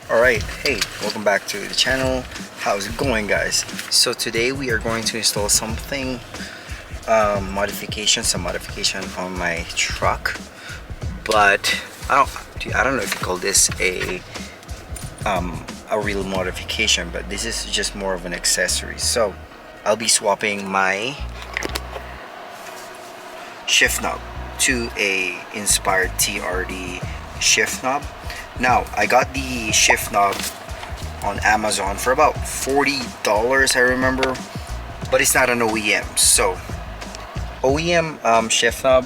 Alright, hey, welcome back to the channel. How's it going, guys? So today we are going to install something, some modification on my truck. But I don't know if you call this a real modification, but this is just more of an accessory. So I'll be swapping my shift knob to a inspired TRD shift knob. Now I got the shift knob on Amazon for about $40, I remember, but it's not an OEM. So OEM shift knob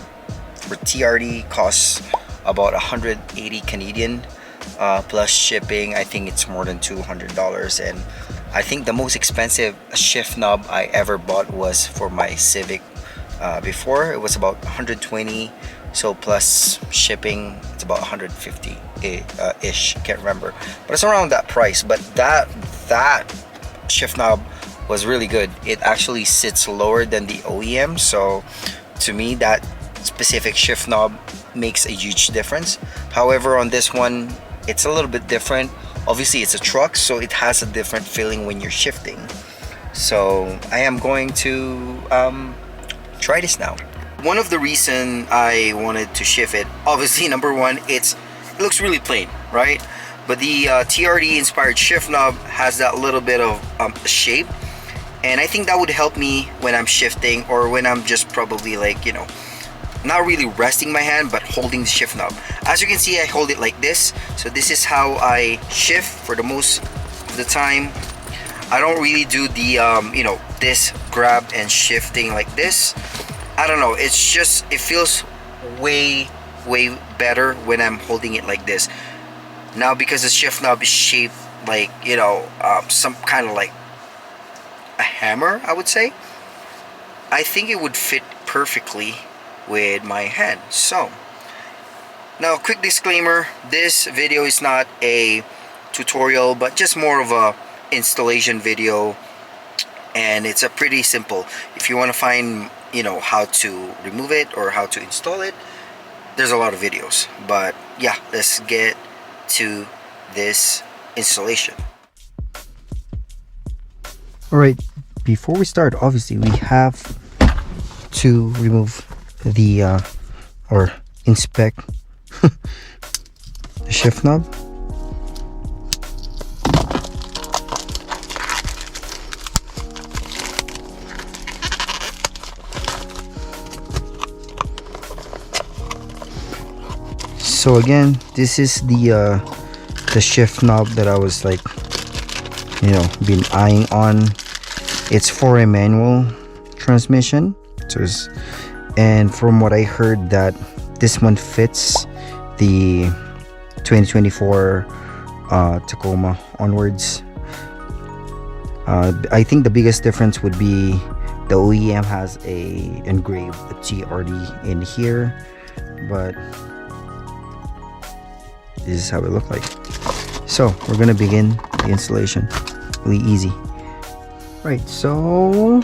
for TRD costs about 180 Canadian plus shipping. I think it's more than $200, and I think the most expensive shift knob I ever bought was for my Civic. Before it was about 120, so plus shipping it's about 150 ish, can't remember, but it's around that price. But that shift knob was really good. It actually sits lower than the OEM, so to me that specific shift knob makes a huge difference. However, on this one it's a little bit different. Obviously it's a truck, so it has a different feeling when you're shifting. So I am going to try this now. One of the reason I wanted to shift it, obviously number one, it looks really plain, right? But the TRD inspired shift knob has that little bit of shape, and I think that would help me when I'm shifting, or when I'm just probably like, you know, not really resting my hand but holding the shift knob. As you can see, I hold it like this, so this is how I shift for the most of the time. I don't really do the you know, this grab and shifting like this. I don't know, it's just, it feels way better when I'm holding it like this. Now because the shift knob is shaped like, you know, some kind of like a hammer, I would say, I think it would fit perfectly with my hand. So now, quick disclaimer, this video is not a tutorial but just more of a installation video, and it's a pretty simple. If you want to find, you know, how to remove it or how to install it, there's a lot of videos. But yeah, let's get to this installation. Alright, before we start, obviously we have to remove the or inspect the shift knob. So again, this is the shift knob that I was like, you know, been eyeing on. It's for a manual transmission, so and from what I heard, that this one fits the 2024 Tacoma onwards. I think the biggest difference would be the OEM has a engraved TRD in here, but this is how it looked like. So we're gonna begin the installation. Really easy. Right, so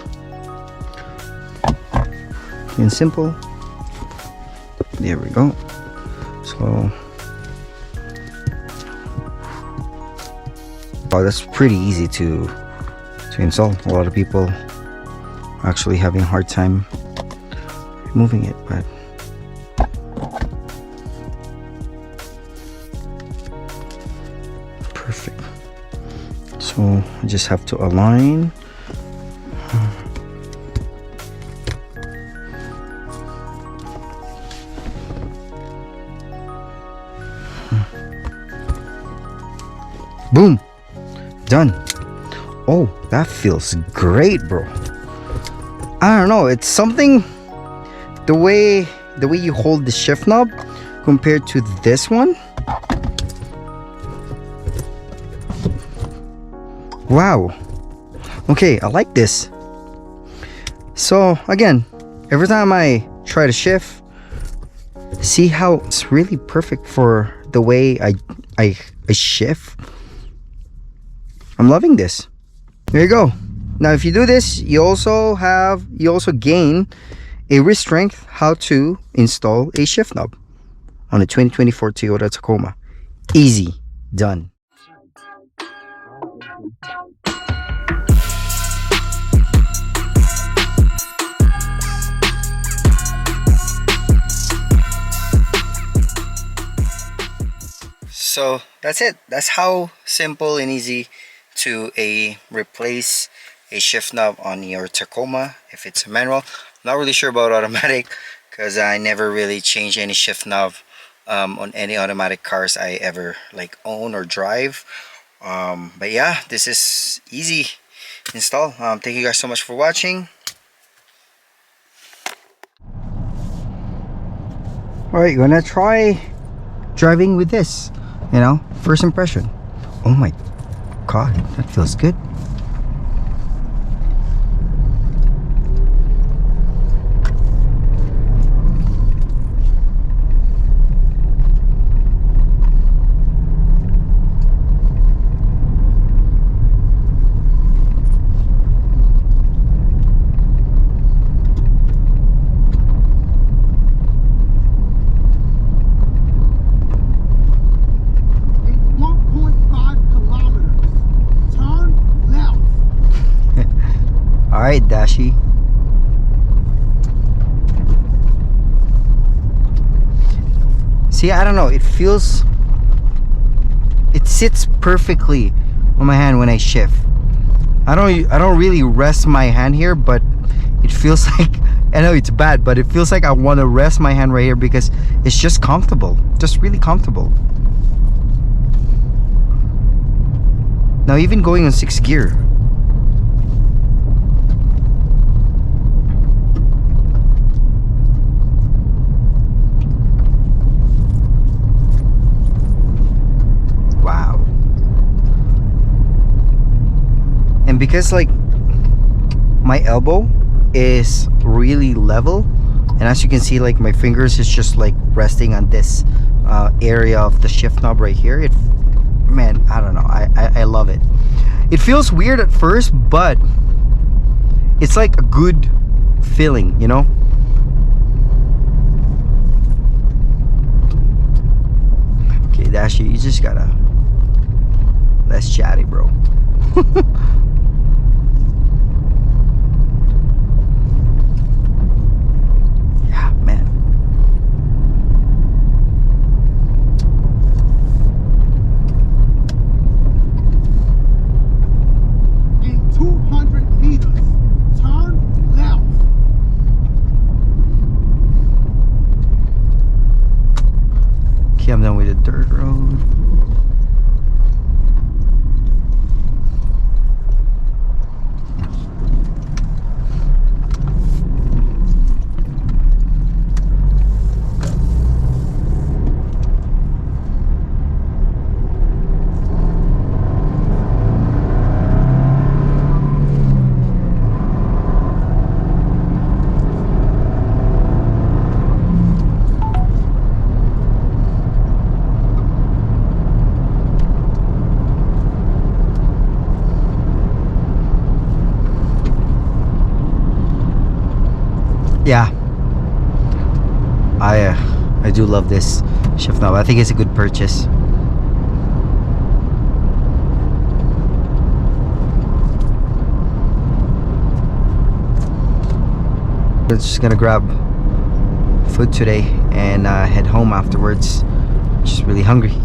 and simple. There we go. So wow, that's pretty easy to install. A lot of people are actually having a hard time removing it, but perfect. So I just have to align. Boom, done. Oh, that feels great, bro. I don't know, it's something, the way you hold the shift knob compared to this one. Wow. Okay, I like this. So again, every time I try to shift, see how it's really perfect for the way I shift. I'm loving this. There you go. Now if you do this, you also gain a wrist strength how to install a shift knob on a 2024 Toyota Tacoma. Easy, done. So that's it. That's how simple and easy to replace a shift knob on your Tacoma if it's a manual. Not really sure about automatic because I never really changed any shift knob on any automatic cars I ever like own or drive. But yeah, this is easy install. Thank you guys so much for watching. Alright, gonna try driving with this, you know, first impression. Oh my god, that feels good. Alright, Dashi. See, I don't know, it sits perfectly on my hand when I shift. I don't really rest my hand here, but it feels like, I know it's bad, but it feels like I want to rest my hand right here because it's just comfortable, just really comfortable. Now even going on 6th gear. Because like my elbow is really level, and as you can see, like my fingers is just like resting on this area of the shift knob right here. Man, I don't know, I love it. It feels weird at first, but it's like a good feeling, you know. Okay, Dashi, you just gotta less chatty, bro. I'm done with the dirt road. Yeah, I do love this shift knob. I think it's a good purchase. We're just gonna grab food today and head home afterwards. Just really hungry.